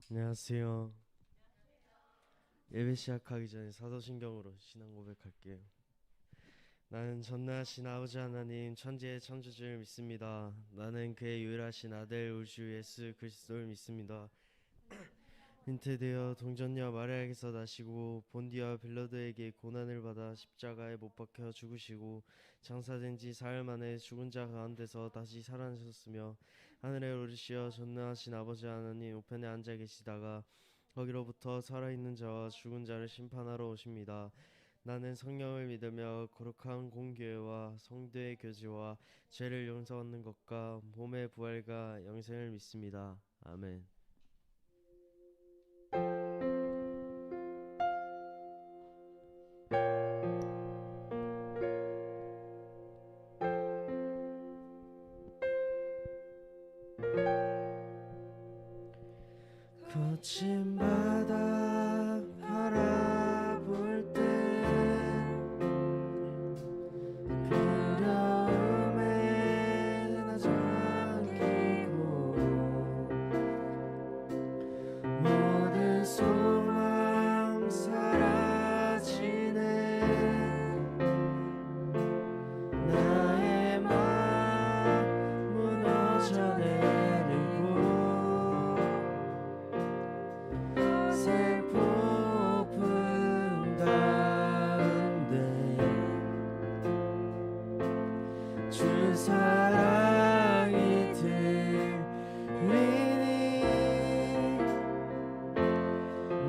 안녕하세요. 예배 시작하기 전에 사도신경으로 신앙 고백할게요. 나는 전능하신 아버지 하나님 천지의 창조주를 믿습니다. 나는 그의 유일하신 아들 우리 주 예수 그리스도를 믿습니다. 잉태되어 동정녀 마리아에게서 나시고 본디와 빌라도에게 고난을 받아 십자가에 못 박혀 죽으시고 장사된 지 사흘 만에 죽은 자 가운데서 다시 살아나셨으며 하늘에 오르시어 전능하신 아버지 하나님 우편에 앉아 계시다가 거기로부터 살아있는 자와 죽은 자를 심판하러 오십니다. 나는 성령을 믿으며 거룩한 공교회와 성도의 교제와 죄를 용서받는 것과 몸의 부활과 영생을 믿습니다. 아멘. 거친 바다 바라볼 때 두려움에 나 잠기고 모든 소망 사라지네. 나의 마음 무너져 내리고 슬픔 가운데 주 사랑이 들리니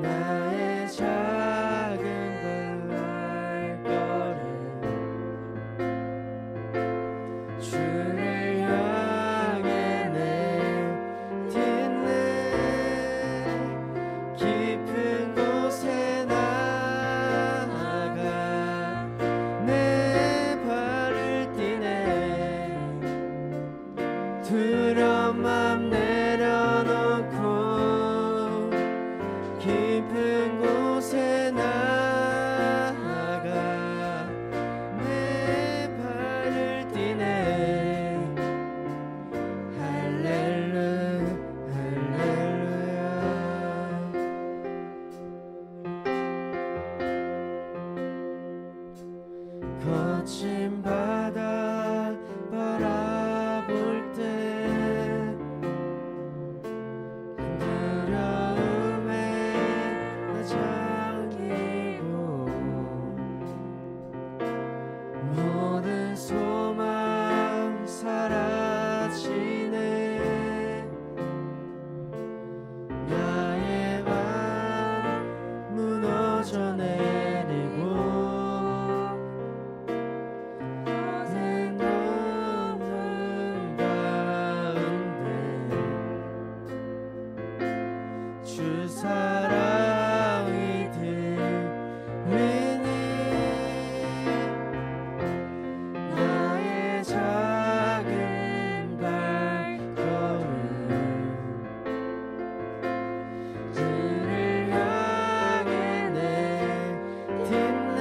나의 작은 발걸음 주를 향해 내딛네. 깊은 곳에 나아가 내 발을 띠네. 두려운 맘 내려놓고 깊은 곳에 나아가 내 발을 띠네. 할렐루야 할렐루야. 거친 바다 바라볼 때 두려움에 나 잠기고 모든 소망 사라지네. 나의 맘 무너져 내리고 내 눈물 가운데 주 사랑이 들리니 나의 작은 발걸음 주를 향해 내딛네.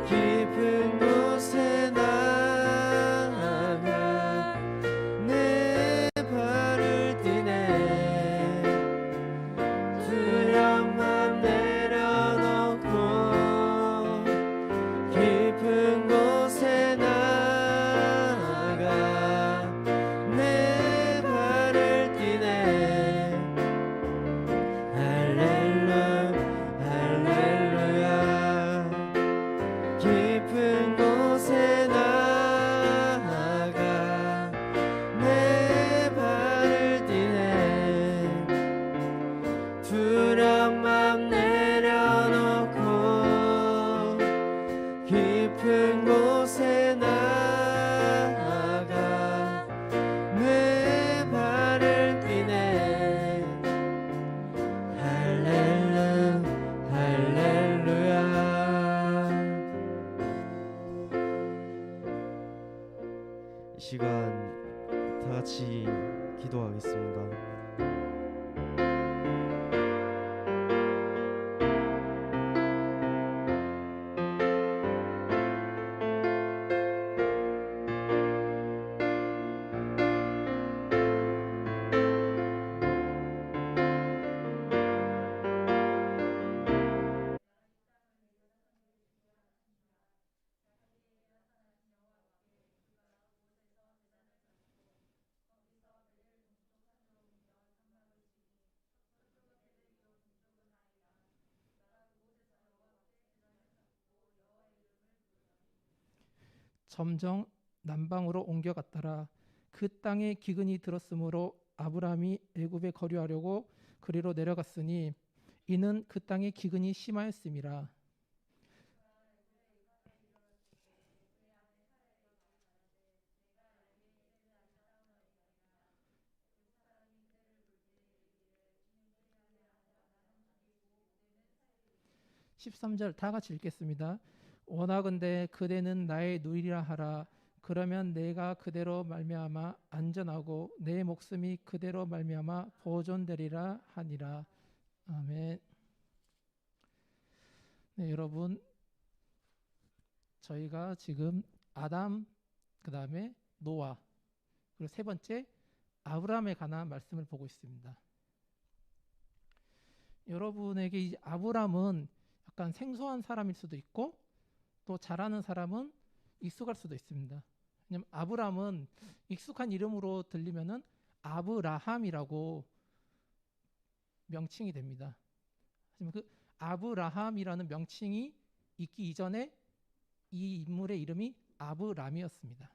깊은 곳에 나아가 내 발을 띠네. 두려운 맘 내려놓고 깊은 곳에 나아가 내 발을 띠네. 할렐루야 할렐루야. 깊은 곳에 나아가 내 발을 띠네. 두려운 맘 내려놓고 깊은 곳에 나아가 내 발을 띠네. 할렐루야 할렐루야. 이 시간 다 같이 기도하겠습니다. 점점 남방으로 옮겨갔더라. 그 땅에 기근이 들었으므로 아브라함이 애굽에 거류하려고 그리로 내려갔으니 이는 그 땅에 기근이 심하였음이라. 13절 다 같이 읽겠습니다. 원하건대 그대는 나의 누이라 하라. 그러면 내가 그대로 말미암아 안전하고 내 목숨이 그대로 말미암아 보존되리라 하니라. 아멘. 네, 여러분, 저희가 지금 아담, 그 다음에 노아, 그리고 세 번째 아브라함에 관한 말씀을 보고 있습니다. 여러분에게 이 아브라함은 약간 생소한 사람일 수도 있고 또 잘하는 사람은 익숙할 수도 있습니다. 왜냐면 아브라함은 익숙한 이름으로 들리면은 아브라함이라고 명칭이 됩니다. 하지만 그 아브라함이라는 명칭이 있기 이전에 이 인물의 이름이 아브람이었습니다.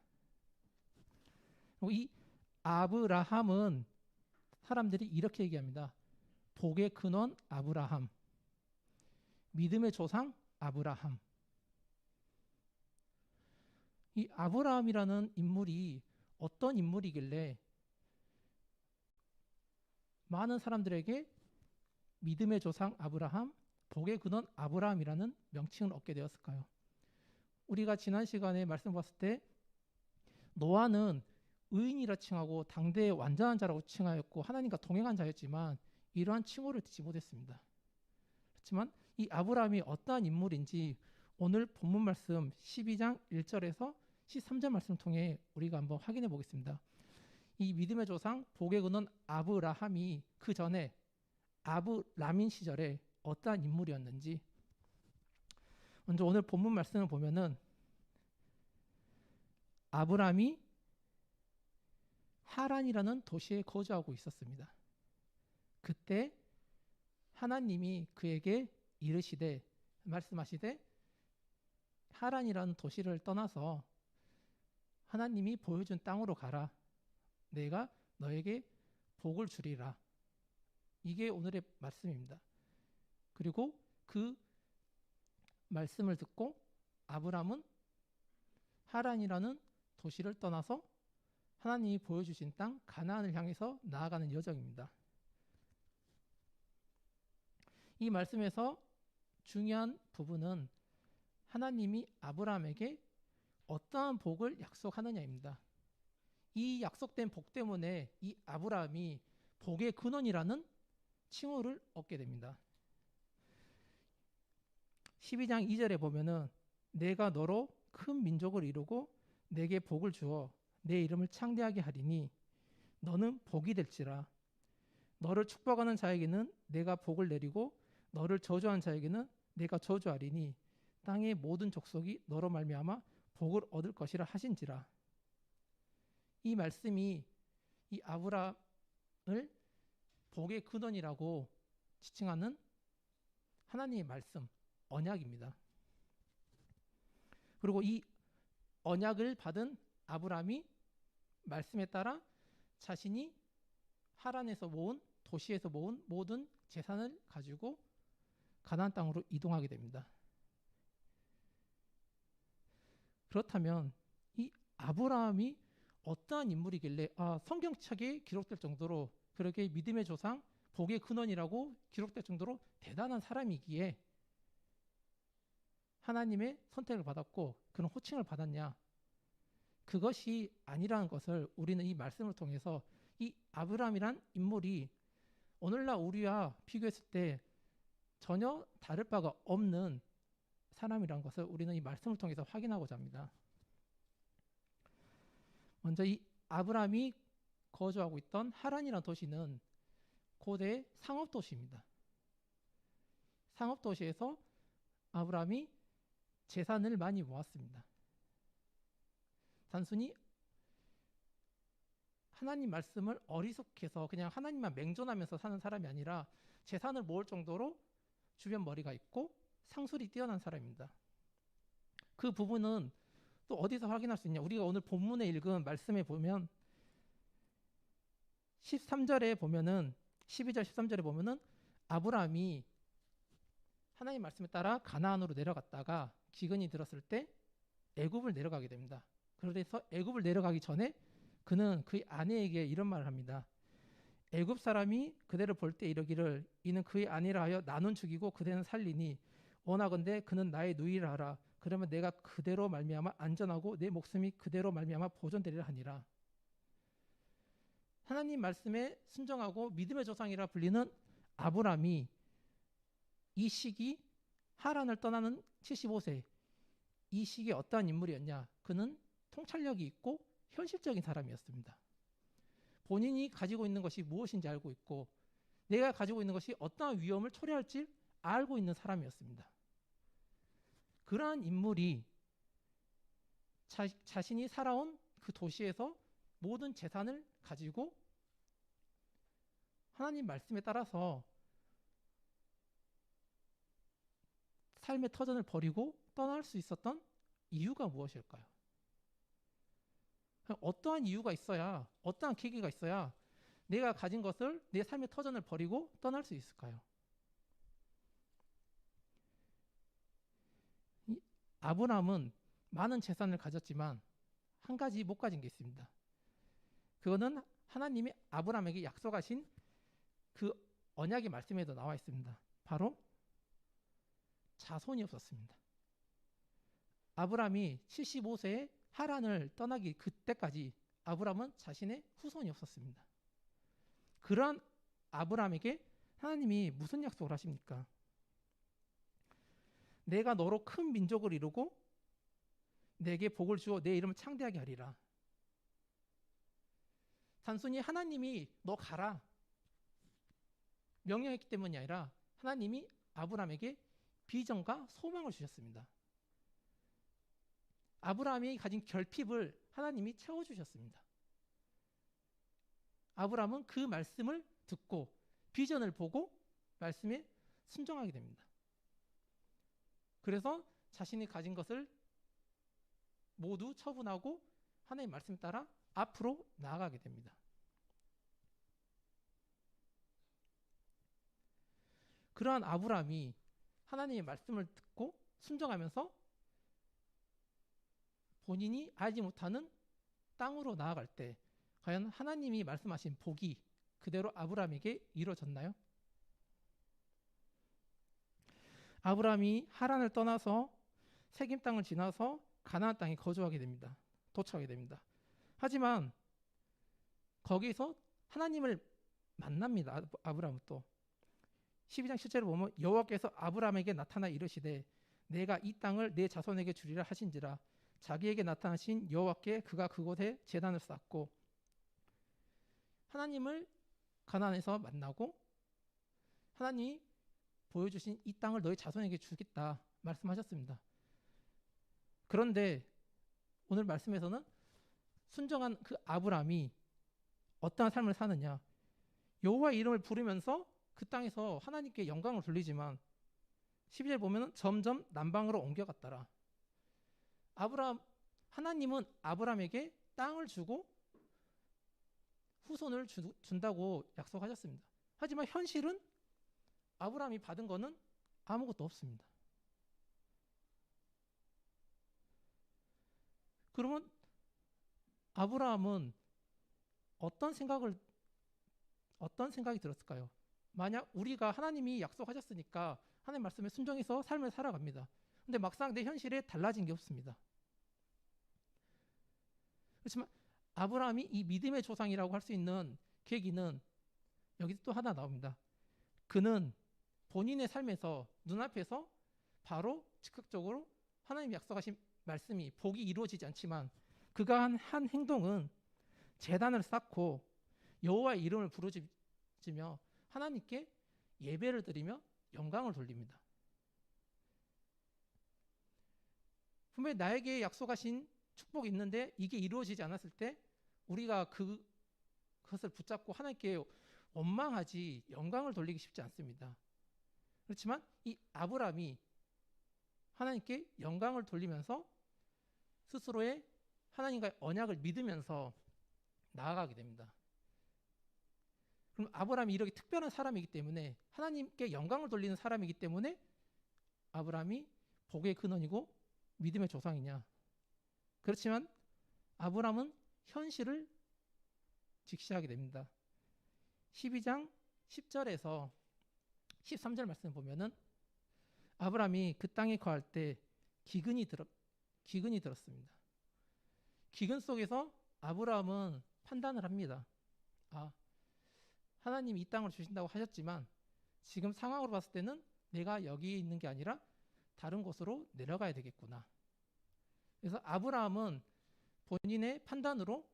그리고 이 아브라함은 사람들이 이렇게 얘기합니다. 복의 근원 아브라함, 믿음의 조상 아브라함. 이 아브라함이라는 인물이 어떤 인물이길래 많은 사람들에게 믿음의 조상 아브라함, 복의 근원 아브라함이라는 명칭을 얻게 되었을까요? 우리가 지난 시간에 말씀 봤을 때 노아는 의인이라 칭하고 당대의 완전한 자라고 칭하였고 하나님과 동행한 자였지만 이러한 칭호를 듣지 못했습니다. 그렇지만 이 아브라함이 어떠한 인물인지 오늘 본문 말씀 12장 1절에서 13절 말씀을 통해 우리가 한번 확인해 보겠습니다. 이 믿음의 조상 복의 근원 아브라함이 그 전에 아브라민 시절에 어떠한 인물이었는지 먼저 오늘 본문 말씀을 보면은 아브라함이 하란이라는 도시에 거주하고 있었습니다. 그때 하나님이 그에게 이르시되 말씀하시되 하란이라는 도시를 떠나서 하나님이 보여준 땅으로 가라. 내가 너에게 복을 주리라. 이게 오늘의 말씀입니다. 그리고 그 말씀을 듣고 아브람은 하란이라는 도시를 떠나서 하나님이 보여주신 땅 가나안을 향해서 나아가는 여정입니다. 이 말씀에서 중요한 부분은 하나님이 아브라함에게 어떠한 복을 약속하느냐입니다. 이 약속된 복 때문에 이 아브라함이 복의 근원이라는 칭호를 얻게 됩니다. 12장 2절에 보면은 내가 너로 큰 민족을 이루고 내게 복을 주어 내 이름을 창대하게 하리니 너는 복이 될지라. 너를 축복하는 자에게는 내가 복을 내리고 너를 저주하는 자에게는 내가 저주하리니 땅의 모든 족속이 너로 말미암아 복을 얻을 것이라 하신지라. 이 말씀이 이 아브라함을 복의 근원이라고 지칭하는 하나님의 말씀, 언약입니다. 그리고 이 언약을 받은 아브라함이 말씀에 따라 자신이 하란에서 모은 도시에서 모은 모든 재산을 가지고 가나안 땅으로 이동하게 됩니다. 그렇다면 이 아브라함이 어떠한 인물이길래 성경책에 기록될 정도로 그렇게 믿음의 조상, 복의 근원이라고 기록될 정도로 대단한 사람이기에 하나님의 선택을 받았고 그런 호칭을 받았냐? 그것이 아니라는 것을 우리는 이 말씀을 통해서 이 아브라함이란 인물이 오늘날 우리와 비교했을 때 전혀 다를 바가 없는 사람이라는 것을 우리는 이 말씀을 통해서 확인하고자 합니다. 먼저 이 아브라함이 거주하고 있던 하란이라는 도시는 고대 상업도시입니다. 상업도시에서 아브라함이 재산을 많이 모았습니다. 단순히 하나님 말씀을 어리석해서 그냥 하나님만 맹존하면서 사는 사람이 아니라 재산을 모을 정도로 주변 머리가 있고 상술이 뛰어난 사람입니다. 그 부분은 또 어디서 확인할 수 있냐? 우리가 오늘 본문에 읽은 말씀에 보면 13절에 보면은 12절 13절에 보면은 아브라함이 하나님 말씀에 따라 가나안으로 내려갔다가 기근이 들었을 때 애굽을 내려가게 됩니다. 그래서 애굽을 내려가기 전에 그는 그의 아내에게 이런 말을 합니다. 애굽 사람이 그대를 볼 때 이르기를 이는 그의 아내라 하여 나는 죽이고 그대는 살리니 원하건대 그는 나의 누이라 하라. 그러면 내가 그대로 말미암아 안전하고 내 목숨이 그대로 말미암아 보존되리라 하니라. 하나님 말씀에 순종하고 믿음의 조상이라 불리는 아브라함이 이 시기 하란을 떠나는 75세 이 시기에 어떠한 인물이었냐? 그는 통찰력이 있고 현실적인 사람이었습니다. 본인이 가지고 있는 것이 무엇인지 알고 있고 내가 가지고 있는 것이 어떠한 위험을 초래할지 알고 있는 사람이었습니다. 그러한 인물이 자신이 살아온 그 도시에서 모든 재산을 가지고 하나님 말씀에 따라서 삶의 터전을 버리고 떠날 수 있었던 이유가 무엇일까요? 어떠한 이유가 있어야, 어떠한 계기가 있어야 내가 가진 것을, 내 삶의 터전을 버리고 떠날 수 있을까요? 아브라함은 많은 재산을 가졌지만 한 가지 못 가진 게 있습니다. 그거는 하나님이 아브라함에게 약속하신 그 언약의 말씀에도 나와 있습니다. 바로 자손이 없었습니다. 아브라함이 75세에 하란을 떠나기 그때까지 아브라함은 자신의 후손이 없었습니다. 그러한 아브라함에게 하나님이 무슨 약속을 하십니까? 내가 너로 큰 민족을 이루고 내게 복을 주어 내 이름을 창대하게 하리라. 단순히 하나님이 너 가라 명령했기 때문이 아니라 하나님이 아브라함에게 비전과 소망을 주셨습니다. 아브라함이 가진 결핍을 하나님이 채워주셨습니다. 아브라함은 그 말씀을 듣고 비전을 보고 말씀에 순종하게 됩니다. 그래서 자신이 가진 것을 모두 처분하고 하나님의 말씀에 따라 앞으로 나아가게 됩니다. 그러한 아브라함이 하나님의 말씀을 듣고 순종하면서 본인이 알지 못하는 땅으로 나아갈 때 과연 하나님이 말씀하신 복이 그대로 아브라함에게 이루어졌나요? 아브라함이 하란을 떠나서 세겜 땅을 지나서 가나안 땅에 거주하게 됩니다. 도착하게 됩니다. 하지만 거기서 하나님을 만납니다. 아브라함은 또 12장 7절을 보면 여호와께서 아브라함에게 나타나 이르시되 내가 이 땅을 내 자손에게 주리라 하신지라. 자기에게 나타나신 여호와께 그가 그곳에 제단을 쌓고 하나님을 가나안에서 만나고 하나님이 보여주신 이 땅을 너희 자손에게 주겠다 말씀하셨습니다. 그런데 오늘 말씀에서는 순종한 그 아브라함이 어떠한 삶을 사느냐? 여호와의 이름을 부르면서 그 땅에서 하나님께 영광을 돌리지만 12절 보면은 점점 남방으로 옮겨갔더라. 하나님은 아브라함에게 땅을 주고 후손을 준다고 약속하셨습니다. 하지만 현실은 아브라함이 받은 거는 아무것도 없습니다. 그러면 아브라함은 어떤 생각이 들었을까요? 만약 우리가 하나님이 약속하셨으니까 하나님 말씀에 순종해서 삶을 살아갑니다. 근데 막상 내 현실에 달라진 게 없습니다. 그렇지만 아브라함이 이 믿음의 조상이라고 할 수 있는 계기는 여기 또 하나 나옵니다. 그는 본인의 삶에서 눈앞에서 바로 즉각적으로 하나님이 약속하신 말씀이 복이 이루어지지 않지만 그가 한 행동은 제단을 쌓고 여호와의 이름을 부르짖으며 하나님께 예배를 드리며 영광을 돌립니다. 분명히 나에게 약속하신 축복이 있는데 이게 이루어지지 않았을 때 우리가 그것을 붙잡고 하나님께 원망하지 영광을 돌리기 쉽지 않습니다. 그렇지만 이 아브라함이 하나님께 영광을 돌리면서 스스로의 하나님과의 언약을 믿으면서 나아가게 됩니다. 그럼 아브라함이 이렇게 특별한 사람이기 때문에 하나님께 영광을 돌리는 사람이기 때문에 아브라함이 복의 근원이고 믿음의 조상이냐? 그렇지만 아브라함은 현실을 직시하게 됩니다. 12장 10절에서 13절 말씀을 보면은 아브라함이 그 땅에 거할 때 기근이 들었습니다. 기근 속에서 아브라함은 판단을 합니다. 하나님이 이 땅을 주신다고 하셨지만 지금 상황으로 봤을 때는 내가 여기에 있는 게 아니라 다른 곳으로 내려가야 되겠구나. 그래서 아브라함은 본인의 판단으로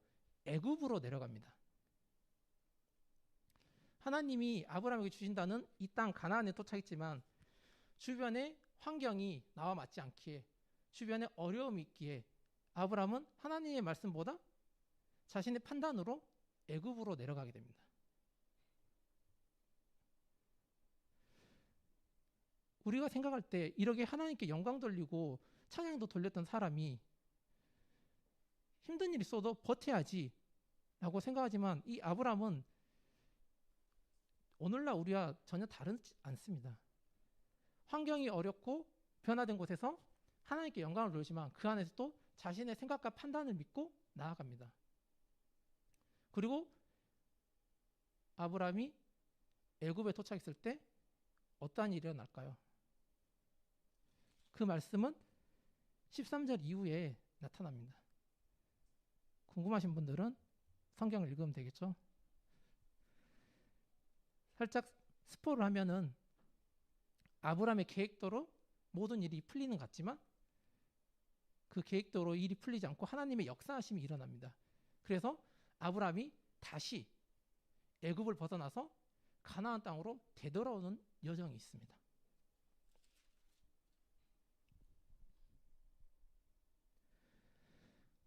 애굽으로 내려갑니다. 하나님이 아브라함에게 주신다는 이 땅 가나안에 도착했지만 주변의 환경이 나와 맞지 않기에 주변에 어려움이 있기에 아브라함은 하나님의 말씀보다 자신의 판단으로 애굽으로 내려가게 됩니다. 우리가 생각할 때 이렇게 하나님께 영광 돌리고 찬양도 돌렸던 사람이 힘든 일이 있어도 버텨야지 라고 생각하지만 이 아브라함은 오늘날 우리와 전혀 다르지 않습니다. 환경이 어렵고 변화된 곳에서 하나님께 영광을 돌리지만 그 안에서도 자신의 생각과 판단을 믿고 나아갑니다. 그리고 아브라함이 애굽에 도착했을 때 어떠한 일이 일어날까요? 그 말씀은 13절 이후에 나타납니다. 궁금하신 분들은 성경을 읽으면 되겠죠? 살짝 스포를 하면은 아브라함의 계획대로 모든 일이 풀리는 것 같지만 그 계획대로 일이 풀리지 않고 하나님의 역사하심이 일어납니다. 그래서 아브라함이 다시 애굽을 벗어나서 가나안 땅으로 되돌아오는 여정이 있습니다.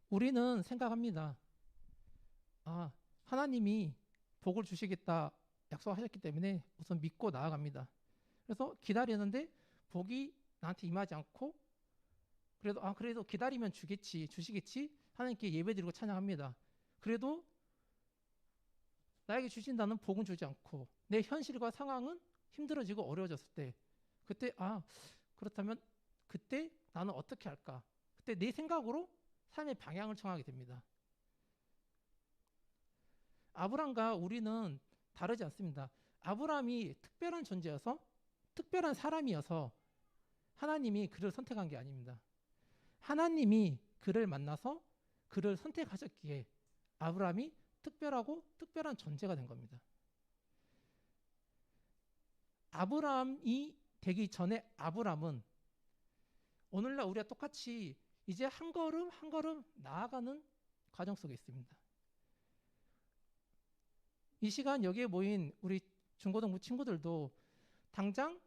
우리는 생각합니다. 하나님이 복을 주시겠다 약속하셨기 때문에 우선 믿고 나아갑니다. 그래서 기다리는데 복이 나한테 임하지 않고 그래도 기다리면 주시겠지 하나님께 예배드리고 찬양합니다. 그래도 나에게 주신다는 복은 주지 않고 내 현실과 상황은 힘들어지고 어려워졌을 때 그때 그렇다면 그때 나는 어떻게 할까? 그때 내 생각으로 삶의 방향을 정하게 됩니다. 아브라함과 우리는 다르지 않습니다. 아브라함이 특별한 존재여서 특별한 사람이어서 하나님이 그를 선택한 게 아닙니다. 하나님이 그를 만나서 그를 선택하셨기에 아브라함이 특별하고 특별한 존재가 된 겁니다. 아브라함이 되기 전에 아브라함은 오늘날 우리가 똑같이 이제 한 걸음 한 걸음 나아가는 과정 속에 있습니다. 이 시간 여기에 모인 우리 중고등부 친구들도 당장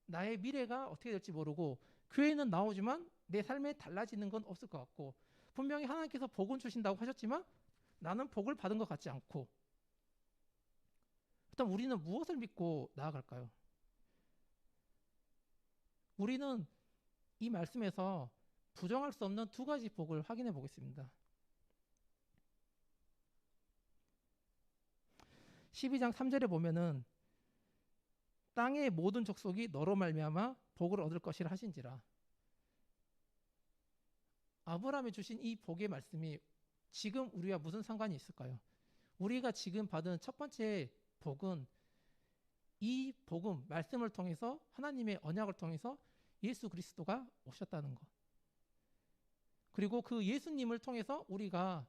나의 미래가 어떻게 될지 모르고 교회는 나오지만 내 삶에 달라지는 건 없을 것 같고 분명히 하나님께서 복은 주신다고 하셨지만 나는 복을 받은 것 같지 않고 일단 우리는 무엇을 믿고 나아갈까요? 우리는 이 말씀에서 부정할 수 없는 두 가지 복을 확인해 보겠습니다. 12장 3절에 보면은 땅의 모든 족속이 너로 말미암아 복을 얻을 것이라 하신지라. 아브라함이 주신 이 복의 말씀이 지금 우리와 무슨 상관이 있을까요? 우리가 지금 받은 첫 번째 복은 이 복음 말씀을 통해서 하나님의 언약을 통해서 예수 그리스도가 오셨다는 것. 그리고 그 예수님을 통해서 우리가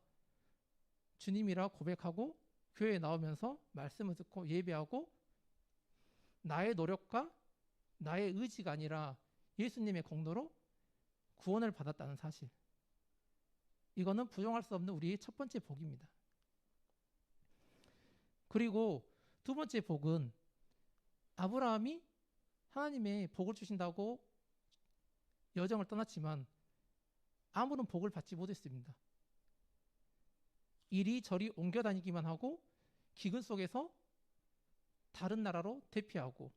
주님이라 고백하고 교회에 나오면서 말씀을 듣고 예배하고 나의 노력과 나의 의지가 아니라 예수님의 공로로 구원을 받았다는 사실. 이거는 부정할 수 없는 우리의 첫 번째 복입니다. 그리고 두 번째 복은 아브라함이 하나님의 복을 주신다고 여정을 떠났지만 아무런 복을 받지 못했습니다. 이리저리 옮겨 다니기만 하고 기근 속에서 다른 나라로 대피하고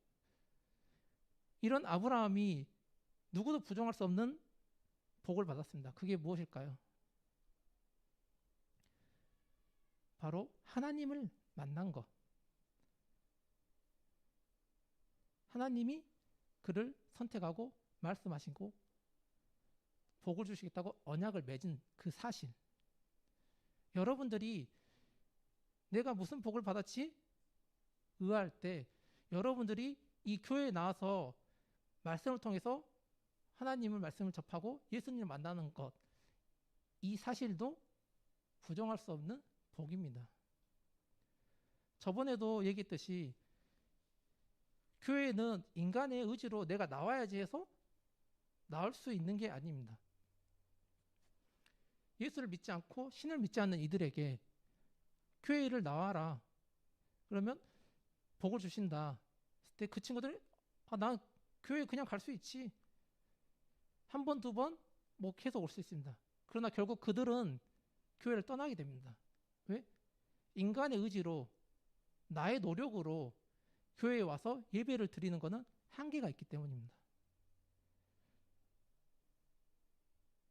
이런 아브라함이 누구도 부정할 수 없는 복을 받았습니다. 그게 무엇일까요? 바로 하나님을 만난 것. 하나님이 그를 선택하고 말씀하시고 복을 주시겠다고 언약을 맺은 그 사실. 여러분들이 내가 무슨 복을 받았지? 의아할 때 여러분들이 이 교회에 나와서 말씀을 통해서 하나님의 말씀을 접하고 예수님을 만나는 것, 이 사실도 부정할 수 없는 복입니다. 저번에도 얘기했듯이 교회는 인간의 의지로 내가 나와야지 해서 나올 수 있는 게 아닙니다. 예수를 믿지 않고 신을 믿지 않는 이들에게 교회를 나와라. 그러면 복을 주신다. 그때 그 친구들이 난 교회 그냥 갈 수 있지. 한 번, 두 번 뭐 계속 올 수 있습니다. 그러나 결국 그들은 교회를 떠나게 됩니다. 왜? 인간의 의지로 나의 노력으로 교회에 와서 예배를 드리는 것은 한계가 있기 때문입니다.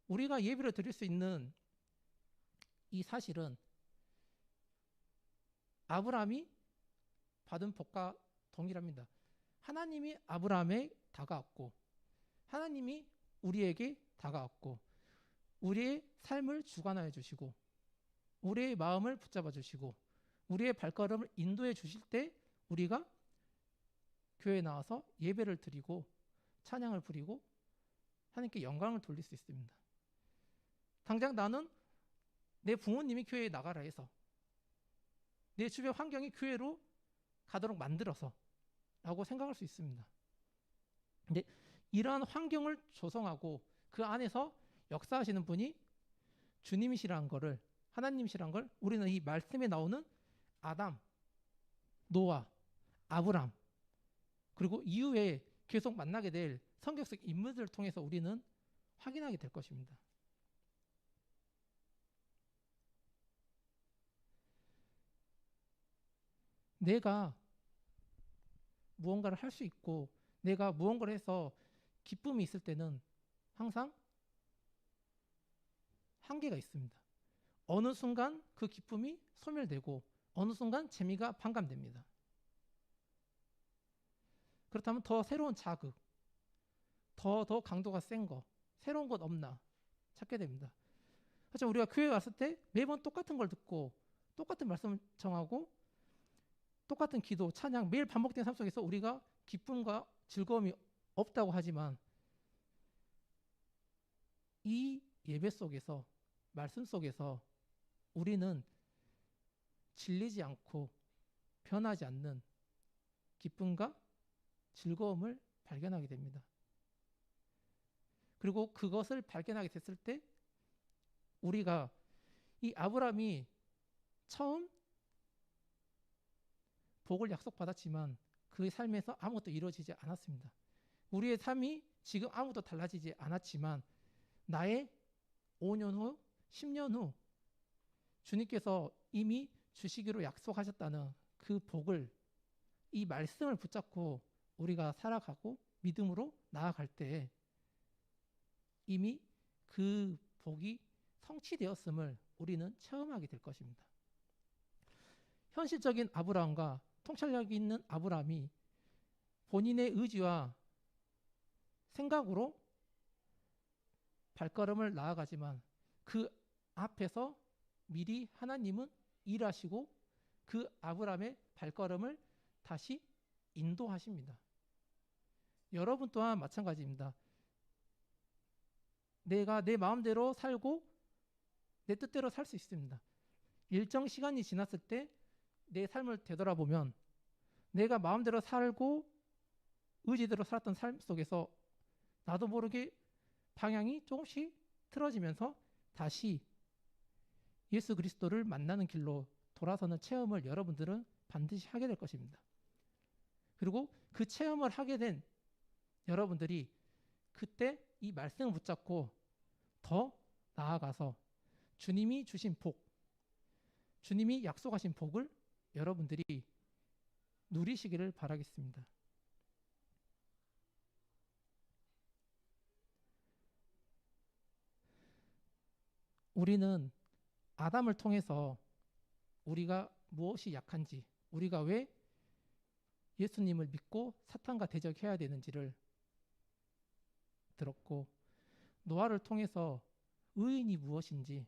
우리가 예배를 드릴 수 있는 이 사실은 아브라함이 받은 복과 동일합니다. 하나님이 아브라함에 다가왔고 하나님이 우리에게 다가왔고 우리의 삶을 주관하여 주시고 우리의 마음을 붙잡아 주시고 우리의 발걸음을 인도해 주실 때 우리가 교회에 나와서 예배를 드리고 찬양을 부리고 하나님께 영광을 돌릴 수 있습니다. 당장 나는 내 부모님이 교회에 나가라 해서 내 주변 환경이 교회로 가도록 만들어서 라고 생각할 수 있습니다. 근데 이러한 환경을 조성하고 그 안에서 역사하시는 분이 주님이시라는 거를 하나님이시라는 걸 우리는 이 말씀에 나오는 아담, 노아, 아브람 그리고 이후에 계속 만나게 될 성경 속 인물들을 통해서 우리는 확인하게 될 것입니다. 내가 무언가를 할 수 있고 내가 무언가를 해서 기쁨이 있을 때는 항상 한계가 있습니다. 어느 순간 그 기쁨이 소멸되고 어느 순간 재미가 반감됩니다. 그렇다면 더 새로운 자극, 더 강도가 센 거, 새로운 것 없나 찾게 됩니다. 하지만 우리가 교회 왔을 때 매번 똑같은 걸 듣고 똑같은 말씀을 정하고 똑같은 기도, 찬양, 매일 반복된 삶 속에서 우리가 기쁨과 즐거움이 없다고 하지만 이 예배 속에서 말씀 속에서 우리는 질리지 않고 변하지 않는 기쁨과 즐거움을 발견하게 됩니다. 그리고 그것을 발견하게 됐을 때 우리가 이 아브라함이 처음 복을 약속받았지만 그 삶에서 아무것도 이루어지지 않았습니다. 우리의 삶이 지금 아무것도 달라지지 않았지만 나의 5년 후, 10년 후 주님께서 이미 주시기로 약속하셨다는 그 복을 이 말씀을 붙잡고 우리가 살아가고 믿음으로 나아갈 때 이미 그 복이 성취되었음을 우리는 체험하게 될 것입니다. 현실적인 아브라함과 통찰력 있는 아브라함이 본인의 의지와 생각으로 발걸음을 나아가지만 그 앞에서 미리 하나님은 일하시고 그 아브라함의 발걸음을 다시 인도하십니다. 여러분 또한 마찬가지입니다. 내가 내 마음대로 살고 내 뜻대로 살 수 있습니다. 일정 시간이 지났을 때 내 삶을 되돌아보면 내가 마음대로 살고 의지대로 살았던 삶 속에서 나도 모르게 방향이 조금씩 틀어지면서 다시 예수 그리스도를 만나는 길로 돌아서는 체험을 여러분들은 반드시 하게 될 것입니다. 그리고 그 체험을 하게 된 여러분들이 그때 이 말씀을 붙잡고 더 나아가서 주님이 주신 복, 주님이 약속하신 복을 여러분들이 누리시기를 바라겠습니다. 우리는 아담을 통해서 우리가 무엇이 약한지, 우리가 왜 예수님을 믿고 사탄과 대적해야 되는지를 들었고, 노아를 통해서 의인이 무엇인지,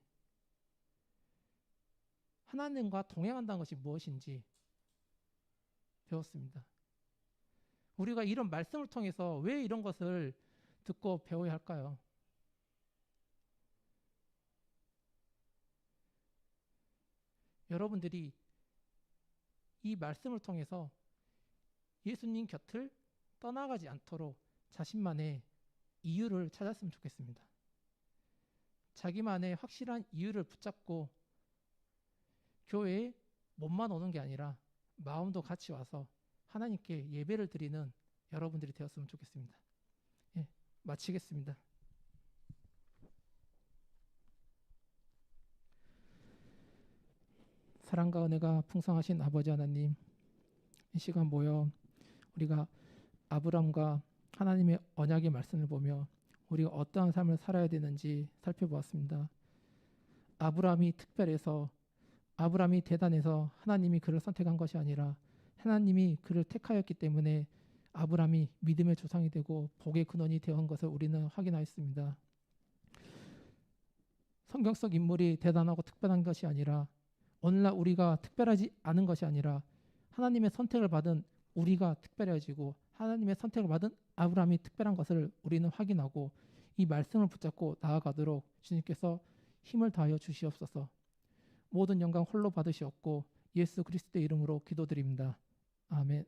하나님과 동행한다는 것이 무엇인지 배웠습니다. 우리가 이런 말씀을 통해서 왜 이런 것을 듣고 배워야 할까요? 여러분들이 이 말씀을 통해서 예수님 곁을 떠나가지 않도록 자신만의 이유를 찾았으면 좋겠습니다. 자기만의 확실한 이유를 붙잡고 교회에 몸만 오는 게 아니라 마음도 같이 와서 하나님께 예배를 드리는 여러분들이 되었으면 좋겠습니다. 예, 마치겠습니다. 사랑과 은혜가 풍성하신 아버지 하나님, 이 시간 모여 우리가 아브람과 하나님의 언약의 말씀을 보며 우리가 어떠한 삶을 살아야 되는지 살펴보았습니다. 아브람이 특별해서, 아브람이 대단해서 하나님이 그를 선택한 것이 아니라 하나님이 그를 택하였기 때문에 아브람이 믿음의 조상이 되고 복의 근원이 되어온 것을 우리는 확인하였습니다. 성경 속 인물이 대단하고 특별한 것이 아니라, 오늘날 우리가 특별하지 않은 것이 아니라 하나님의 선택을 받은 우리가 특별해지고 하나님의 선택을 받은 아브람이 특별한 것을 우리는 확인하고 이 말씀을 붙잡고 나아가도록 주님께서 힘을 다하여 주시옵소서. 모든 영광 홀로 받으시옵고 예수 그리스도의 이름으로 기도드립니다. 아멘.